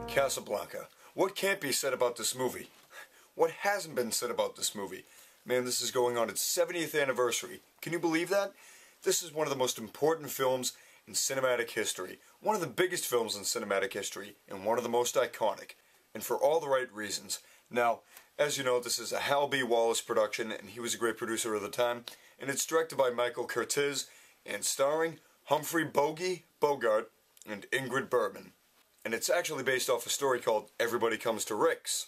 Casablanca. What can't be said about this movie? What hasn't been said about this movie? Man, this is going on its 70th anniversary. Can you believe that? This is one of the most important films in cinematic history. One of the biggest films in cinematic history, and one of the most iconic. And for all the right reasons. Now, as you know, this is a Hal B. Wallis production, and he was a great producer of the time. And it's directed by Michael Curtiz, and starring Humphrey Bogart and Ingrid Bergman. And it's actually based off a story called Everybody Comes to Rick's,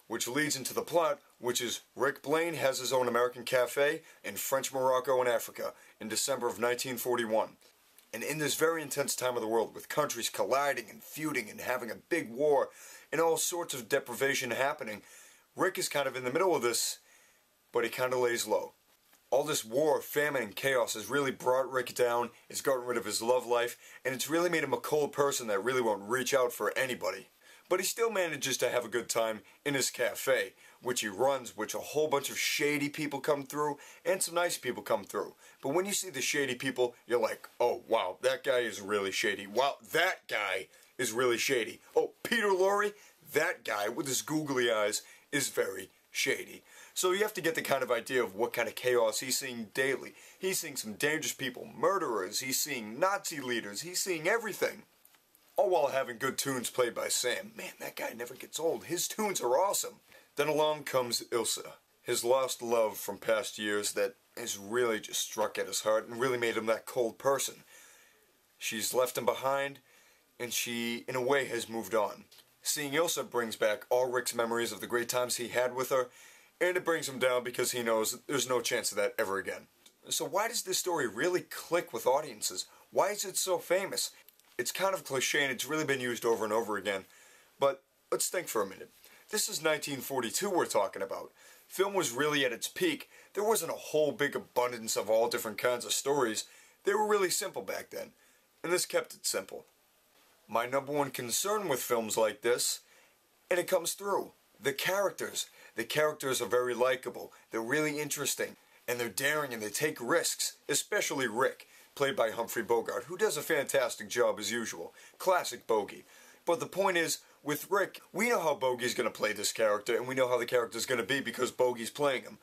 which leads into the plot, which is Rick Blaine has his own American cafe in French Morocco in Africa in December of 1941. And in this very intense time of the world, with countries colliding and feuding and having a big war and all sorts of deprivation happening, Rick is kind of in the middle of this, but he kind of lays low. All this war, famine, and chaos has really brought Rick down, it's gotten rid of his love life, and it's really made him a cold person that really won't reach out for anybody. But he still manages to have a good time in his cafe, which he runs, which a whole bunch of shady people come through, and some nice people come through. But when you see the shady people, you're like, oh wow, that guy is really shady. Wow, that guy is really shady. Oh, Peter Lorre, that guy with his googly eyes is very shady. So you have to get the kind of idea of what kind of chaos he's seeing daily. He's seeing some dangerous people, murderers, he's seeing Nazi leaders, he's seeing everything. All while having good tunes played by Sam. Man, that guy never gets old. His tunes are awesome. Then along comes Ilsa, his lost love from past years that has really just struck at his heart and really made him that cold person. She's left him behind, and she, in a way, has moved on. Seeing Ilsa brings back all Rick's memories of the great times he had with her, and it brings him down because he knows there's no chance of that ever again. So why does this story really click with audiences? Why is it so famous? It's kind of cliche and it's really been used over and over again. But let's think for a minute. This is 1942 we're talking about. Film was really at its peak. There wasn't a whole big abundance of all different kinds of stories. They were really simple back then. And this kept it simple. My number one concern with films like this, and it comes through, the characters. The characters are very likable, they're really interesting, and they're daring and they take risks, especially Rick, played by Humphrey Bogart, who does a fantastic job as usual. Classic Bogey. But the point is, with Rick, we know how Bogey's going to play this character, and we know how the character's going to be because Bogey's playing him.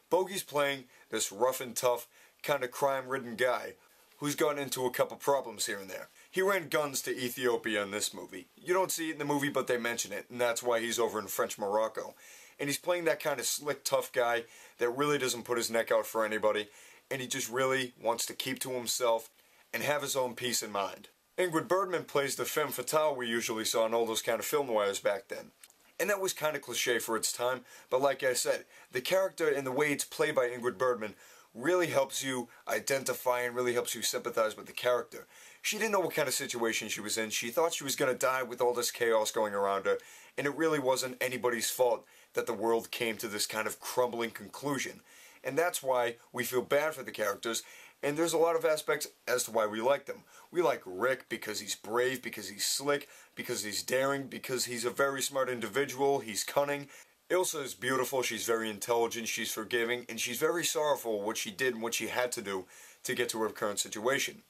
Bogey's playing this rough and tough, kind of crime-ridden guy who's gotten into a couple problems here and there. He ran guns to Ethiopia in this movie. You don't see it in the movie, but they mention it, and that's why he's over in French Morocco. And he's playing that kind of slick, tough guy that really doesn't put his neck out for anybody, and he just really wants to keep to himself and have his own peace in mind. Ingrid Bergman plays the femme fatale we usually saw in all those kind of film noirs back then. And that was kind of cliche for its time, but like I said, the character and the way it's played by Ingrid Bergman really helps you identify and really helps you sympathize with the character. She didn't know what kind of situation she was in. She thought she was going to die with all this chaos going around her, and it really wasn't anybody's fault that the world came to this kind of crumbling conclusion. And that's why we feel bad for the characters, and there's a lot of aspects as to why we like them. We like Rick because he's brave, because he's slick, because he's daring, because he's a very smart individual, he's cunning. Ilsa is beautiful, she's very intelligent, she's forgiving, and she's very sorrowful what she did and what she had to do to get to her current situation.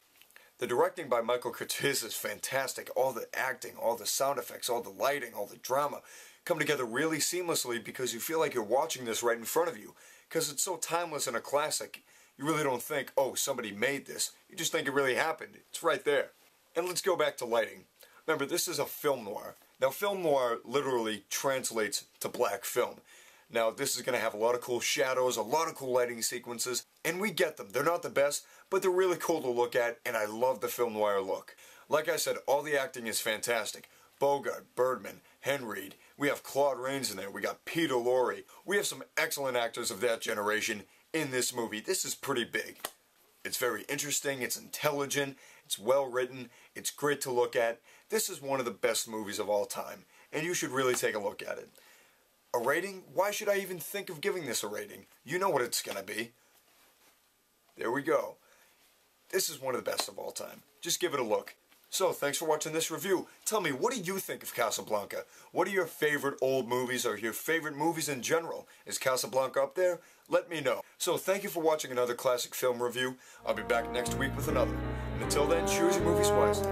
The directing by Michael Curtiz is fantastic. All the acting, all the sound effects, all the lighting, all the drama come together really seamlessly because you feel like you're watching this right in front of you. Because it's so timeless and a classic, you really don't think, oh, somebody made this. You just think it really happened. It's right there. And let's go back to lighting. Remember, this is a film noir. Now, film noir literally translates to black film. Now, this is going to have a lot of cool shadows, a lot of cool lighting sequences, and we get them. They're not the best, but they're really cool to look at, and I love the film noir look. Like I said, all the acting is fantastic. Bogart, Bergman, Henry, we have Claude Rains in there, we got Peter Lorre. We have some excellent actors of that generation in this movie. This is pretty big. It's very interesting, it's intelligent, it's well written, it's great to look at. This is one of the best movies of all time, and you should really take a look at it. A rating? Why should I even think of giving this a rating? You know what it's gonna be. There we go. This is one of the best of all time. Just give it a look. So, thanks for watching this review. Tell me, what do you think of Casablanca? What are your favorite old movies or your favorite movies in general? Is Casablanca up there? Let me know. So, thank you for watching another classic film review. I'll be back next week with another. And until then, choose your movies wisely.